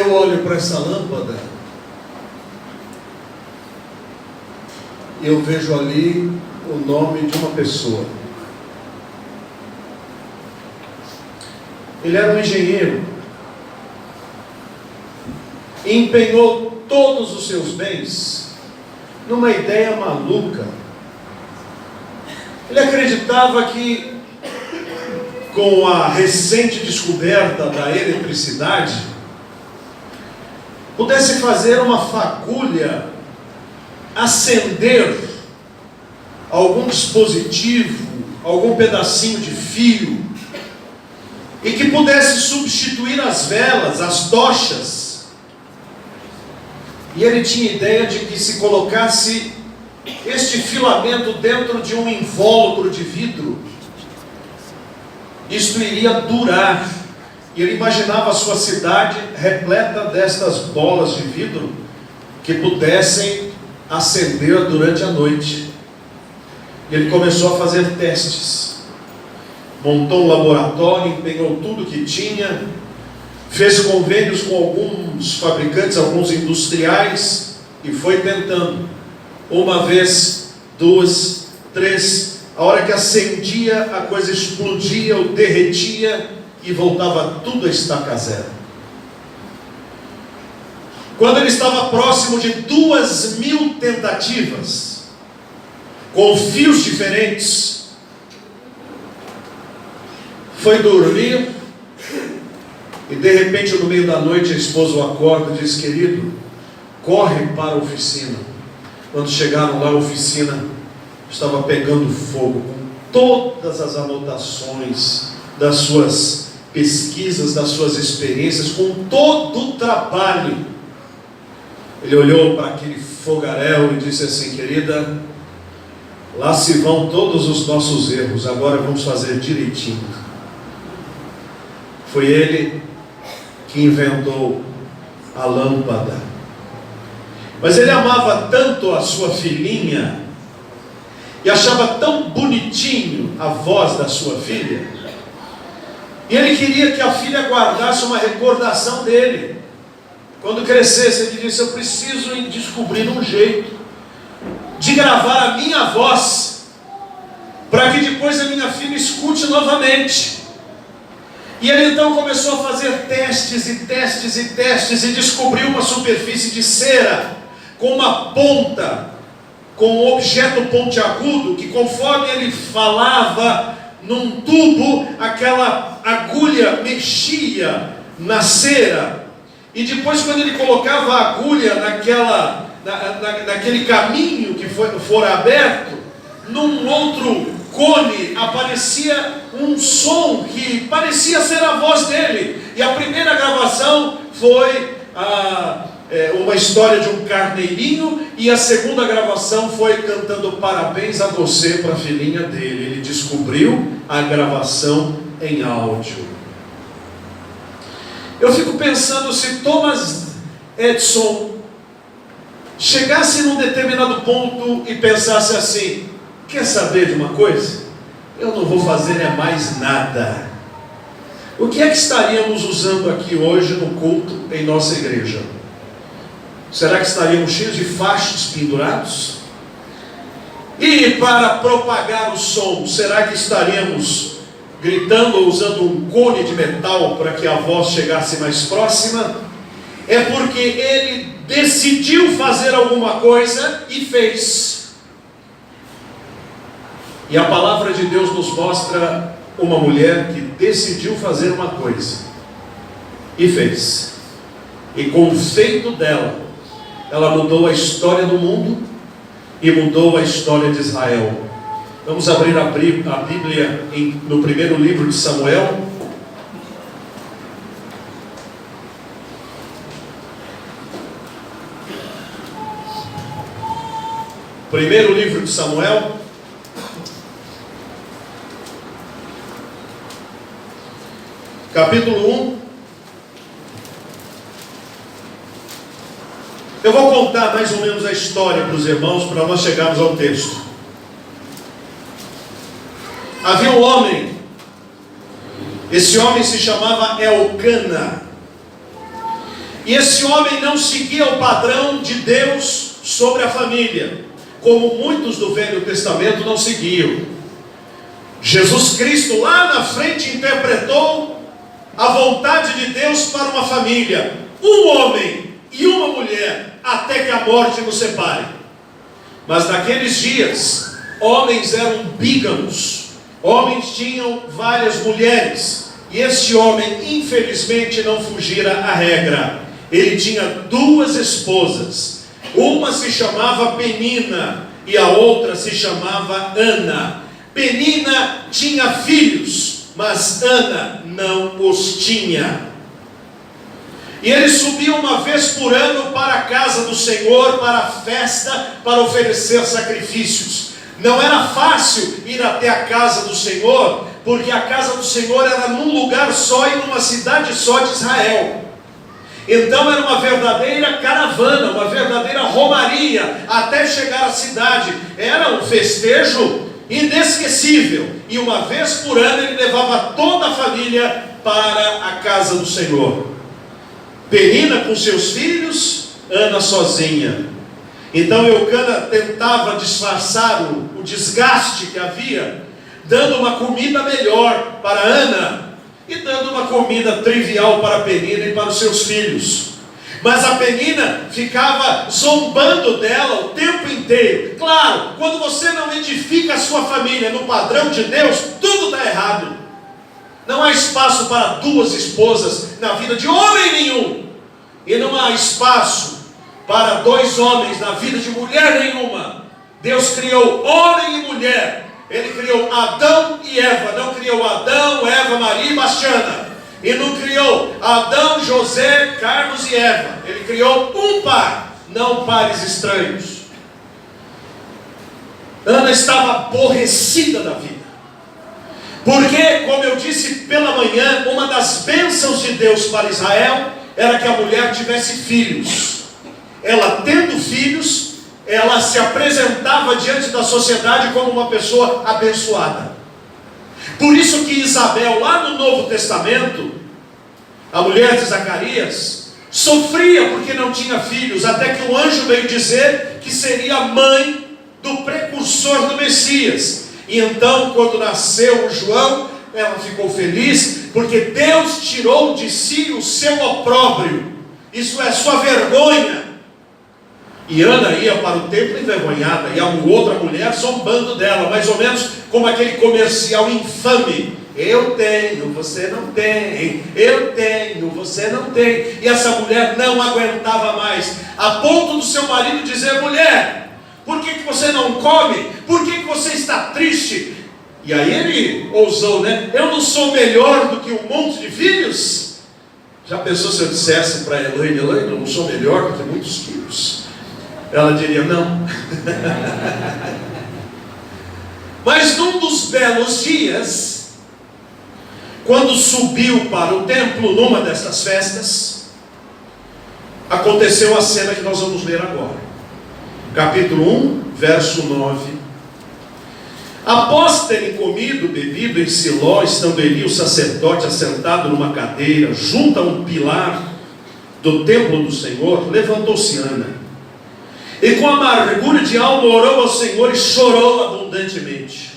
eu olho para essa lâmpada e eu vejo ali o nome de uma pessoa. Ele era um engenheiro e empenhou todos os seus bens numa ideia maluca. Ele acreditava que, com a recente descoberta da eletricidade, pudesse fazer uma fagulha acender algum dispositivo, algum pedacinho de fio, e que pudesse substituir as velas, as tochas. E ele tinha ideia de que, se colocasse este filamento dentro de um invólucro de vidro, isto iria durar. E ele imaginava a sua cidade repleta destas bolas de vidro que pudessem acender durante a noite. E ele começou a fazer testes. Montou um laboratório, empenhou tudo que tinha, fez convênios com alguns fabricantes, alguns industriais, e foi tentando. Uma vez, duas, três. A hora que acendia, a coisa explodia ou derretia e voltava tudo a estaca zero. Quando ele estava próximo de 2.000 tentativas, com fios diferentes, foi dormir e de repente, no meio da noite, a esposa o acorda e diz: querido, corre para a oficina. Quando chegaram lá, a oficina estava pegando fogo, com todas as anotações das suas pesquisas, das suas experiências, com todo o trabalho. Ele olhou para aquele fogaréu e disse assim: querida, lá se vão todos os nossos erros, agora vamos fazer direitinho. Foi ele que inventou a lâmpada. Mas ele amava tanto a sua filhinha e achava tão bonitinho a voz da sua filha, e ele queria que a filha guardasse uma recordação dele. Quando crescesse, ele disse: eu preciso descobrir um jeito de gravar a minha voz, para que depois a minha filha escute novamente. E ele então começou a fazer testes e testes e testes, e descobriu uma superfície de cera com uma ponta, com um objeto pontiagudo, que conforme ele falava num tubo, aquela agulha mexia na cera. E depois, quando ele colocava a agulha naquele caminho que fora aberto, num outro cone aparecia um som que parecia ser a voz dele. E a primeira gravação foi uma história de um carneirinho, e a segunda gravação foi cantando parabéns a você para a filhinha dele. Ele descobriu a gravação em áudio. Eu fico pensando, se Thomas Edison chegasse num determinado ponto e pensasse assim: quer saber de uma coisa? Eu não vou fazer mais nada. O que é que estaríamos usando aqui hoje no culto em nossa igreja? Será que estaríamos cheios de fachos pendurados? E para propagar o som, será que estaríamos gritando ou usando um cone de metal para que a voz chegasse mais próxima? É porque ele decidiu fazer alguma coisa e fez. E a palavra de Deus nos mostra uma mulher que decidiu fazer uma coisa e fez. E com o feito dela, ela mudou a história do mundo e mudou a história de Israel. Vamos abrir a Bíblia no primeiro livro de Samuel. Primeiro livro de Samuel, capítulo 1. Eu vou contar mais ou menos a história para os irmãos, para nós chegarmos ao texto. Havia um homem, esse homem se chamava Elcana, E esse homem não seguia o padrão de Deus sobre a família, como muitos do Velho Testamento não seguiam. Jesus Cristo lá na frente interpretou a vontade de Deus para uma família, um homem e uma mulher, até que a morte nos separe. Mas naqueles dias, homens eram bígamos, homens tinham várias mulheres, e esse homem infelizmente não fugira à regra. Ele tinha duas esposas, uma se chamava Penina e a outra se chamava Ana. Penina tinha filhos, mas Ana não os tinha. E ele subia uma vez por ano para a casa do Senhor, para a festa, para oferecer sacrifícios. Não era fácil ir até a casa do Senhor, porque a casa do Senhor era num lugar só e numa cidade só de Israel. Então era uma verdadeira caravana, uma verdadeira romaria, até chegar à cidade. Era um festejo inesquecível. E uma vez por ano ele levava toda a família para a casa do Senhor. Penina com seus filhos, Ana sozinha. Então Eucana tentava disfarçar o desgaste que havia, dando uma comida melhor para Ana e dando uma comida trivial para Penina e para os seus filhos. Mas a Penina ficava zombando dela o tempo inteiro. Claro, quando você não edifica a sua família no padrão de Deus, tudo está errado. Não há espaço para duas esposas na vida de homem nenhum. E não há espaço para dois homens na vida de mulher nenhuma. Deus criou homem e mulher. Ele criou Adão e Eva. Não criou Adão, Eva, Maria e Bastiana. E não criou Adão, José, Carlos e Eva. Ele criou um par, não pares estranhos. Ana estava aborrecida da vida. Porque, como eu disse pela manhã, uma das bênçãos de Deus para Israel era que a mulher tivesse filhos. Ela tendo filhos, ela se apresentava diante da sociedade como uma pessoa abençoada. Por isso que Isabel, lá no Novo Testamento, a mulher de Zacarias, sofria porque não tinha filhos, até que um anjo veio dizer que seria mãe do precursor do Messias. E então, quando nasceu o João, ela ficou feliz, porque Deus tirou de si o seu opróbrio, isso é, sua vergonha. E Ana ia para o templo envergonhada, e a outra mulher zombando dela, mais ou menos como aquele comercial infame: eu tenho, você não tem, eu tenho, você não tem. E essa mulher não aguentava mais, a ponto do seu marido dizer: mulher, por que você não come? Por que você está triste? E aí ele ousou, né? Eu não sou melhor do que um monte de filhos? Já pensou se eu dissesse para Elaine: Elaine, eu não sou melhor do que muitos filhos? Ela diria: não. Mas num dos belos dias, quando subiu para o templo, numa dessas festas, aconteceu a cena que nós vamos ler agora. Capítulo 1, verso 9. Após terem comido, bebido em Siló, estando Eli, o sacerdote, assentado numa cadeira, junto a um pilar do templo do Senhor, levantou-se Ana, e com amargura de alma orou ao Senhor e chorou abundantemente.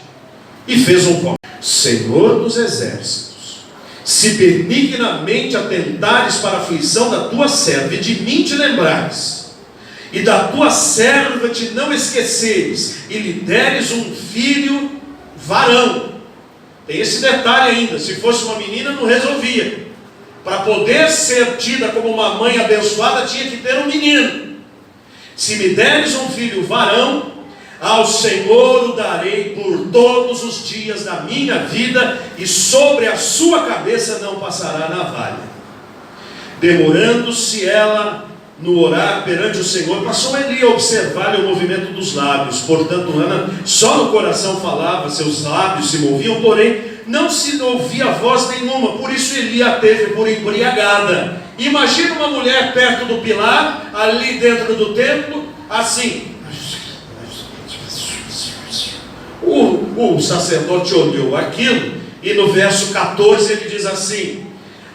E fez um voto: Senhor dos exércitos, se benignamente atentares para a aflição da tua serva, e de mim te lembrares, e da tua serva te não esqueceres, e lhe deres um filho varão. Tem esse detalhe ainda: se fosse uma menina não resolvia. Para poder ser tida como uma mãe abençoada, tinha que ter um menino. Se me deres um filho varão, ao Senhor o darei por todos os dias da minha vida, e sobre a sua cabeça não passará navalha. Demorando-se ela no orar perante o Senhor, passou Eli a observar o movimento dos lábios. Portanto, Ana só no coração falava, seus lábios se moviam, porém não se ouvia voz nenhuma. Por isso Eli a teve por embriagada. Imagina uma mulher perto do pilar, ali dentro do templo, assim. O sacerdote olhou aquilo, e no verso 14 ele diz assim: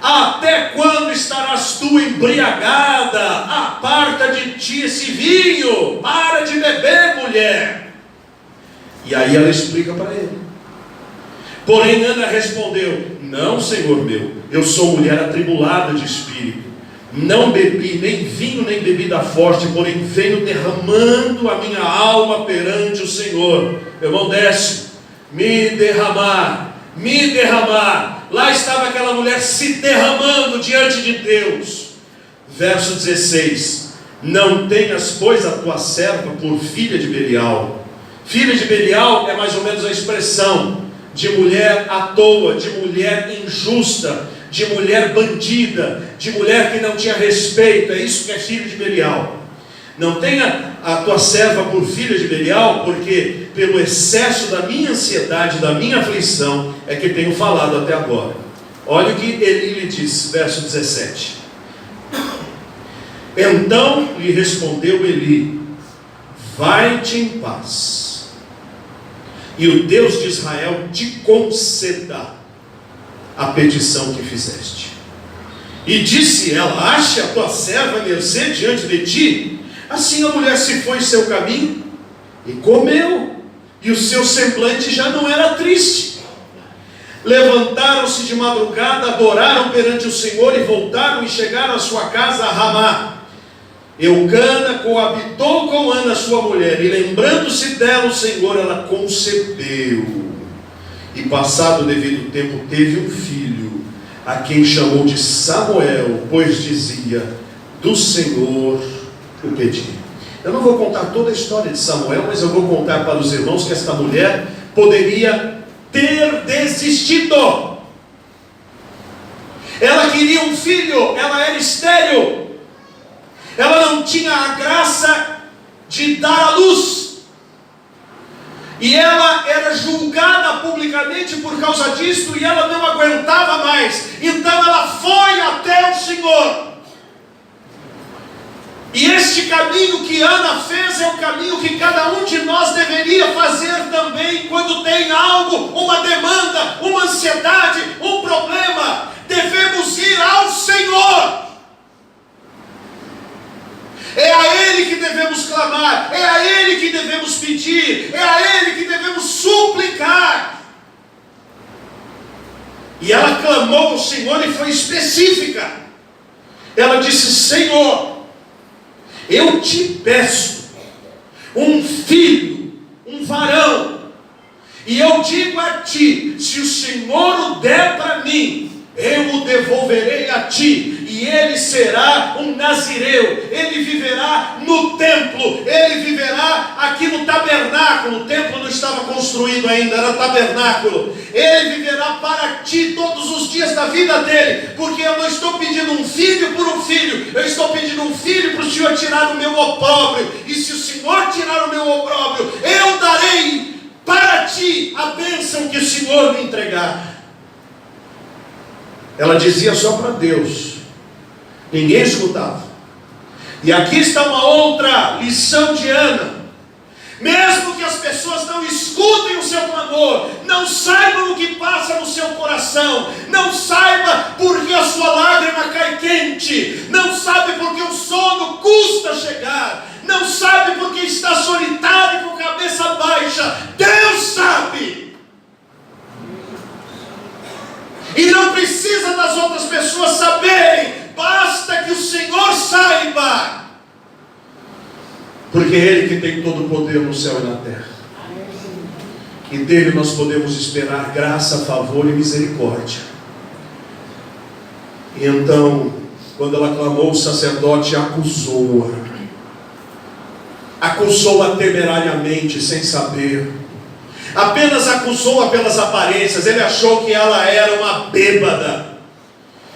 Até quando estarás tu embriagada? Aparta de ti esse vinho, para de beber, mulher. E aí ela explica para ele. Porém Ana respondeu: não, Senhor meu, eu sou mulher atribulada de espírito. Não bebi nem vinho nem bebida forte, porém venho derramando a minha alma perante o Senhor. Meu irmão, desce. Me derramar. Lá estava aquela mulher se derramando diante de Deus. Verso 16: não tenhas, pois, a tua serva por filha de Belial. Filha de Belial é mais ou menos a expressão de mulher à toa, de mulher injusta, de mulher bandida, de mulher que não tinha respeito. É isso que é filho de Belial. Não tenha a tua serva por filha de Belial, porque pelo excesso da minha ansiedade, da minha aflição, é que tenho falado até agora. Olha o que Eli lhe disse, verso 17. Então lhe respondeu Eli: vai-te em paz, e o Deus de Israel te conceda a petição que fizeste. E disse ela: ache a tua serva mercê diante de ti. Assim a mulher se foi em seu caminho e comeu, e o seu semblante já não era triste. Levantaram-se de madrugada, adoraram perante o Senhor e voltaram e chegaram à sua casa a Ramá. Eucana coabitou com Ana sua mulher, e lembrando-se dela o Senhor, ela concebeu, e passado o devido tempo teve um filho, a quem chamou de Samuel, pois dizia: do Senhor o pedi. Eu não vou contar toda a história de Samuel, mas eu vou contar para os irmãos que esta mulher poderia ter desistido. Ela queria um filho, ela era estéril, ela não tinha a graça de dar à luz, e ela era julgada publicamente por causa disso, e ela não aguentava mais. Então ela foi até o Senhor. E este caminho que Ana fez é o caminho que cada um de nós deveria fazer também quando tem algo, uma demanda, uma ansiedade, um problema. Devemos ir ao Senhor. É a Ele que devemos clamar, é a Ele que devemos pedir, é a Ele que devemos suplicar. E ela clamou ao Senhor e foi específica. Ela disse: Senhor, eu te peço um filho, um varão, e eu digo a ti: se o Senhor o der para mim, eu o devolverei a ti, e ele será um nazireu, ele viverá no templo, ele viverá aqui no tabernáculo. O templo não estava construído ainda, era tabernáculo. Ele viverá para ti todos os dias da vida dele, porque eu não estou pedindo um filho por um filho, eu estou pedindo um filho para o Senhor tirar o meu opróbrio, e se o Senhor tirar o meu opróbrio, eu darei para ti a bênção que o Senhor me entregar. Ela dizia só para Deus, ninguém escutava. E aqui está uma outra lição de Ana. Mesmo que as pessoas não escutem o seu clamor, não saibam o que passa no seu coração, não saiba porque a sua lágrima cai quente, não sabe porque o sono custa chegar, não sabe porque está solitário com cabeça baixa, Deus sabe. E não precisa das outras pessoas saberem, basta que o Senhor saiba, porque é Ele que tem todo o poder no céu e na terra, e dele nós podemos esperar graça, favor e misericórdia. E então, quando ela clamou, o sacerdote acusou-a temerariamente, sem saber. Apenas acusou-a pelas aparências. Ele achou que ela era uma bêbada,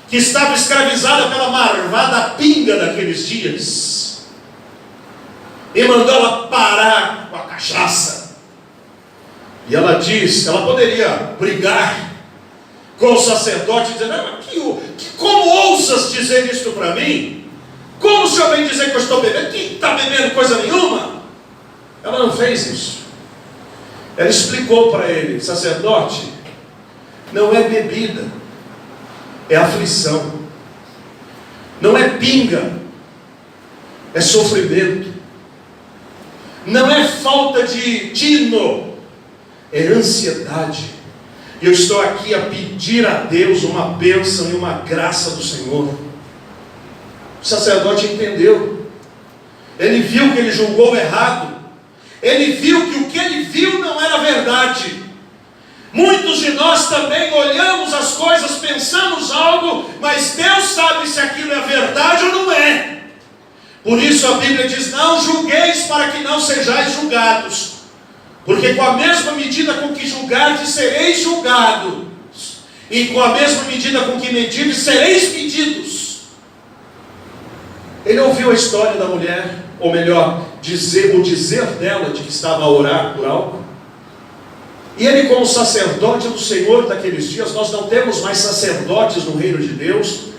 que estava escravizada pela marvada pinga daqueles dias, e mandou ela parar com a cachaça. E ela diz, ela poderia brigar com o sacerdote, dizendo: como ousas dizer isso para mim? Como o senhor vem dizer que eu estou bebendo? Quem está bebendo coisa nenhuma? Ela não fez isso. Ela explicou para ele: sacerdote, não é bebida, é aflição, não é pinga, é sofrimento, não é falta de tino, é ansiedade. E eu estou aqui a pedir a Deus uma bênção e uma graça do Senhor. O sacerdote entendeu, ele viu que ele julgou errado, ele viu que o que ele viu não era verdade. Muitos de nós também olhamos as coisas, pensamos algo, mas Deus sabe se aquilo é verdade ou não é. Por isso a Bíblia diz: não julgueis para que não sejais julgados, porque com a mesma medida com que julgardes sereis julgados, e com a mesma medida com que medirdes sereis medidos. Ele ouviu a história da mulher, ou melhor, o dizer dela de que estava a orar por algo. E ele, como sacerdote do Senhor daqueles dias, nós não temos mais sacerdotes no reino de Deus,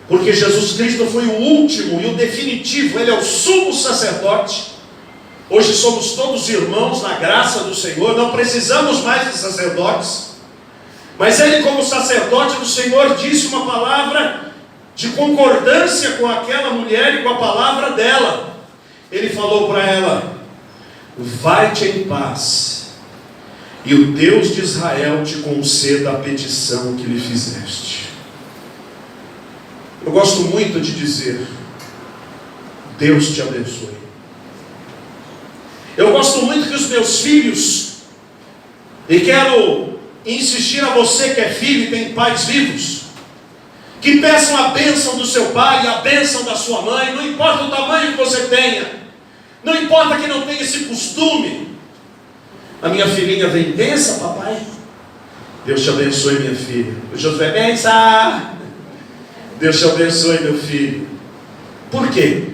porque Jesus Cristo foi o último e o definitivo, ele é o sumo sacerdote. Hoje somos todos irmãos na graça do Senhor, não precisamos mais de sacerdotes. Mas ele, como sacerdote do Senhor, disse uma palavra de concordância com aquela mulher e com a palavra dela. Ele falou para ela: vai-te em paz, e o Deus de Israel te conceda a petição que lhe fizeste. Eu gosto muito de dizer: Deus te abençoe. Eu gosto muito que os meus filhos, e quero insistir a você que é filho e tem pais vivos, que peçam a bênção do seu pai e a bênção da sua mãe, não importa o tamanho que você tenha, não importa que não tenha esse costume. A minha filhinha vem: benção, papai. Deus te abençoe, minha filha. O Josué: benção. Deus te abençoe, meu filho. Por quê?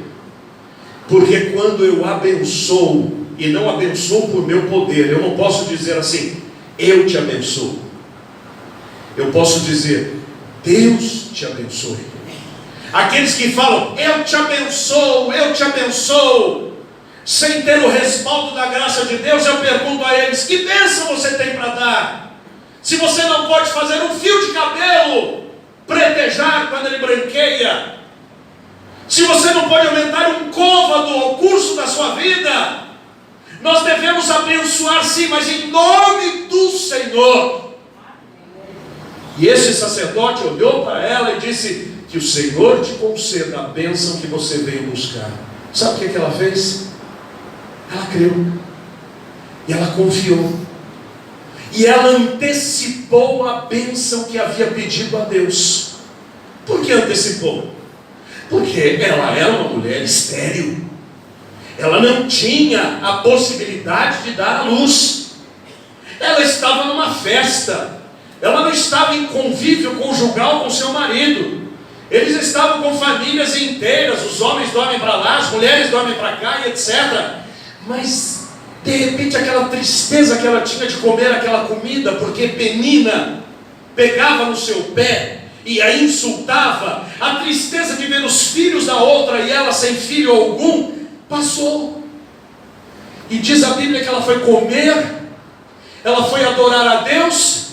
Porque quando eu abençoo, e não abençoo por meu poder, eu não posso dizer assim: eu te abençoo. Eu posso dizer: Deus te abençoe. Aqueles que falam eu te abençoo, sem ter o respaldo da graça de Deus, eu pergunto a eles: que bênção você tem para dar? Se você não pode fazer um fio de cabelo pretejar quando ele branqueia, se você não pode aumentar um côvado ao curso da sua vida, nós devemos abençoar sim, mas em nome do Senhor. E esse sacerdote olhou para ela e disse: que o Senhor te conceda a bênção que você veio buscar. Sabe o que ela fez? Ela creu, e ela confiou, e ela antecipou a bênção que havia pedido a Deus. Por que antecipou? Porque ela era uma mulher estéril, ela não tinha a possibilidade de dar à luz, ela estava numa festa, ela não estava em convívio conjugal com seu marido, eles estavam com famílias inteiras, os homens dormem para lá, as mulheres dormem para cá e etc. Mas de repente aquela tristeza que ela tinha de comer aquela comida, porque Penina pegava no seu pé e a insultava, a tristeza de ver os filhos da outra e ela sem filho algum, passou. E diz a Bíblia que ela foi comer, ela foi adorar a Deus,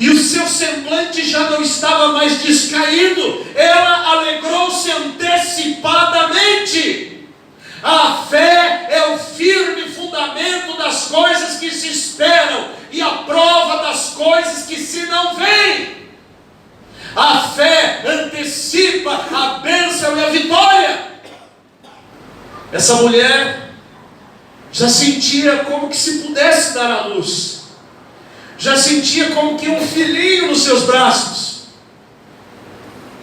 e o seu semblante já não estava mais descaído, ela alegrou-se antecipadamente. A fé é o firme fundamento das coisas que se esperam e a prova das coisas que se não veem. A fé antecipa a bênção e a vitória. Essa mulher já sentia como que se pudesse dar à luz, já sentia como que um filhinho nos seus braços.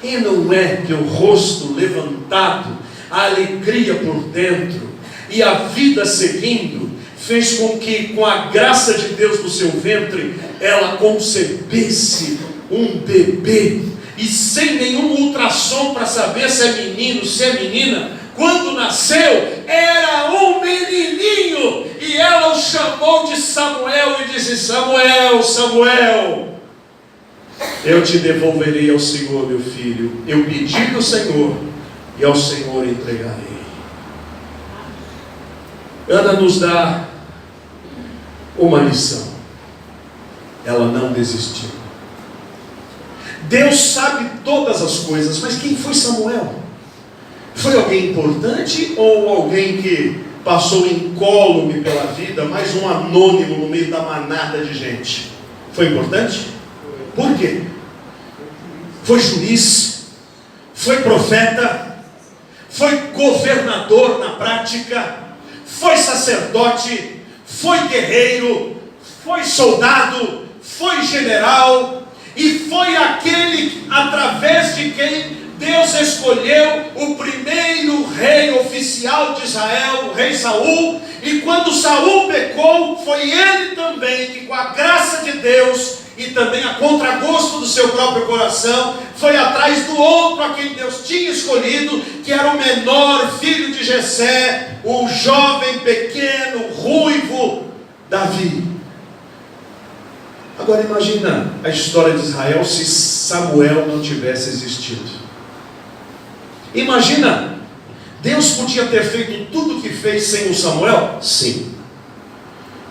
E não é que o rosto levantado, a alegria por dentro e a vida seguindo, fez com que, com a graça de Deus no seu ventre, ela concebesse um bebê, e sem nenhum ultrassom para saber se é menino, se é menina, quando nasceu, era um menininho, e ela o chamou de Samuel, e disse: Samuel, Samuel, eu te devolverei ao Senhor, meu filho, eu pedi do Senhor, e ao Senhor entregarei. Ana nos dá uma lição: ela não desistiu. Deus sabe todas as coisas, mas quem foi Samuel? Foi alguém importante ou alguém que passou incólume pela vida, mais um anônimo no meio da manada de gente? Foi importante? Por quê? Foi juiz, foi profeta, foi governador na prática, foi sacerdote, foi guerreiro, foi soldado, foi general, e foi aquele através de quem Deus escolheu o primeiro rei oficial de Israel, o rei Saul. E quando Saul pecou, foi ele também que, com a graça de Deus e também a contragosto do seu próprio coração, foi atrás do outro a quem Deus tinha escolhido, que era o menor filho de Jessé, o jovem pequeno, ruivo, Davi. Agora imagina a história de Israel se Samuel não tivesse existido. Imagina, Deus podia ter feito tudo o que fez sem o Samuel? Sim,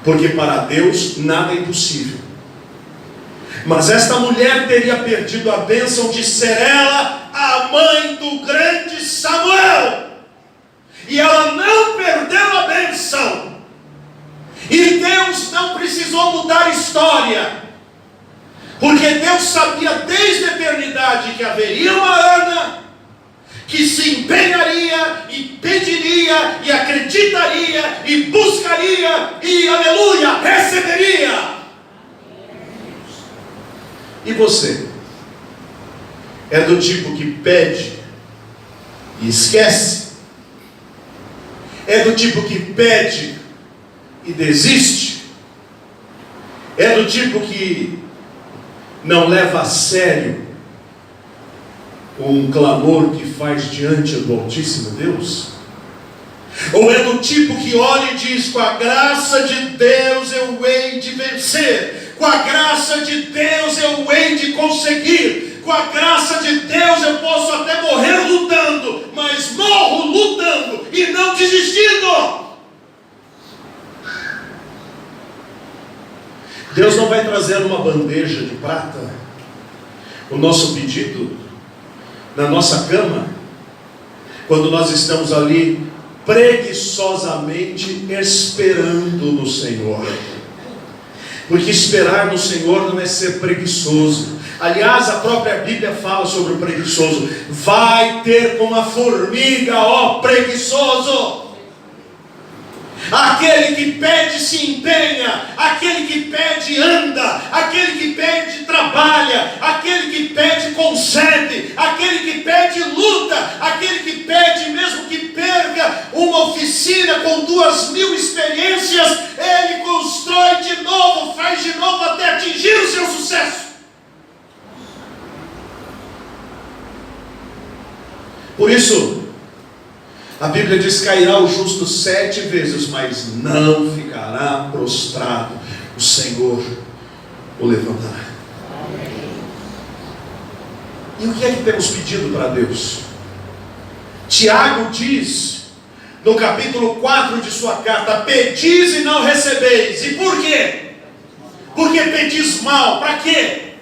porque para Deus nada é impossível. Mas esta mulher teria perdido a bênção de ser ela a mãe do grande Samuel, e ela não perdeu a bênção. E Deus não precisou mudar a história, porque Deus sabia desde a eternidade que haveria uma Ana que se empenharia e pediria e acreditaria e buscaria e, aleluia, receberia. E você? É do tipo que pede e esquece? É do tipo que pede e desiste? É do tipo que não leva a sério um clamor que faz diante do Altíssimo Deus? Ou é do tipo que olha e diz: com a graça de Deus eu hei de vencer, com a graça de Deus eu hei de conseguir, com a graça de Deus eu posso até morrer lutando, mas morro lutando e não desistindo? Deus não vai trazer numa bandeja de prata o nosso pedido na nossa cama, quando nós estamos ali preguiçosamente esperando no Senhor. Porque esperar no Senhor não é ser preguiçoso. Aliás, a própria Bíblia fala sobre o preguiçoso: vai ter como a formiga, ó preguiçoso. Aquele que pede se empenha, aquele que pede anda, aquele que pede trabalha, aquele que pede concede, aquele que pede luta, aquele que pede mesmo que perca uma oficina com 2.000 experiências, ele constrói de novo, faz de novo até atingir o seu sucesso. Por isso, a Bíblia diz: cairá o justo 7 vezes, mas não ficará prostrado, o Senhor o levantará. E o que é que temos pedido para Deus? Tiago diz, no capítulo 4 de sua carta: pedis e não recebeis. E por quê? Porque pedis mal. Para quê?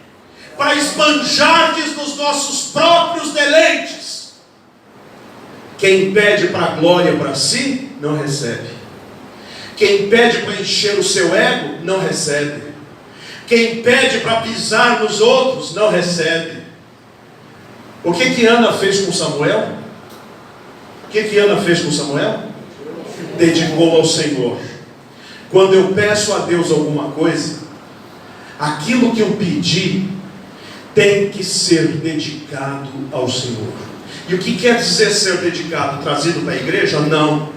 Para esbanjardes nos nossos próprios deleites. Quem pede para a glória para si, não recebe. Quem pede para encher o seu ego, não recebe. Quem pede para pisar nos outros, não recebe. O que Ana fez com Samuel? O que Ana fez com Samuel? Dedicou ao Senhor. Quando eu peço a Deus alguma coisa, aquilo que eu pedi tem que ser dedicado ao Senhor. E o que quer dizer ser dedicado? Trazido para a igreja? Não.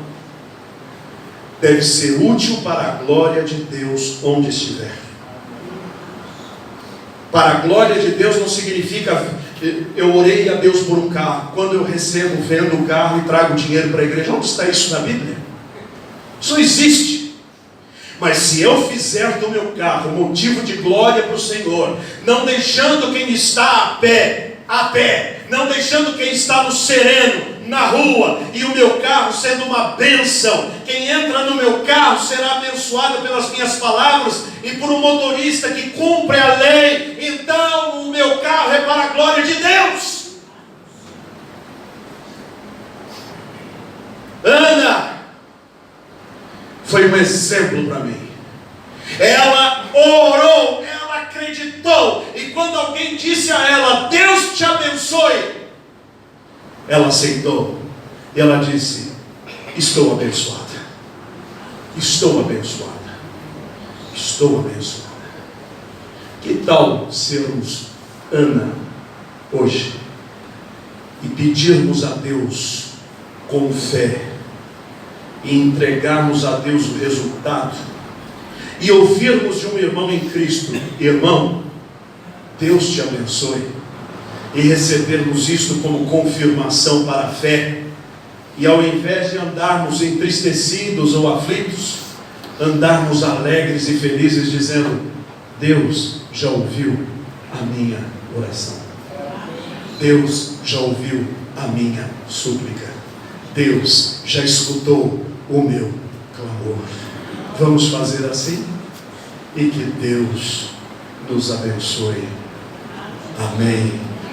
Deve ser útil para a glória de Deus onde estiver. Para a glória de Deus não significa: eu orei a Deus por um carro, quando eu recebo, vendo o carro e trago dinheiro para a igreja. Onde está isso na Bíblia? Isso não existe. Mas se eu fizer do meu carro motivo de glória para o Senhor, não deixando quem está a pé, não deixando quem está no sereno, na rua e o meu carro sendo uma bênção. Quem entra no meu carro será abençoado pelas minhas palavras e por um motorista que cumpre a lei. Então o meu carro é para a glória de Deus. Ana foi um exemplo para mim. Ela orou, ela acreditou, e quando alguém disse a ela, Deus te abençoe, ela aceitou, e ela disse, estou abençoada, estou abençoada, estou abençoada. Que tal sermos Ana hoje, e pedirmos a Deus com fé, e entregarmos a Deus o resultado, e ouvirmos de um irmão em Cristo, irmão, Deus te abençoe, e recebermos isto como confirmação para a fé, e ao invés de andarmos entristecidos ou aflitos, andarmos alegres e felizes, dizendo, Deus já ouviu a minha oração, Deus já ouviu a minha súplica, Deus já escutou o meu clamor. Vamos fazer assim? E que Deus nos abençoe. Amém.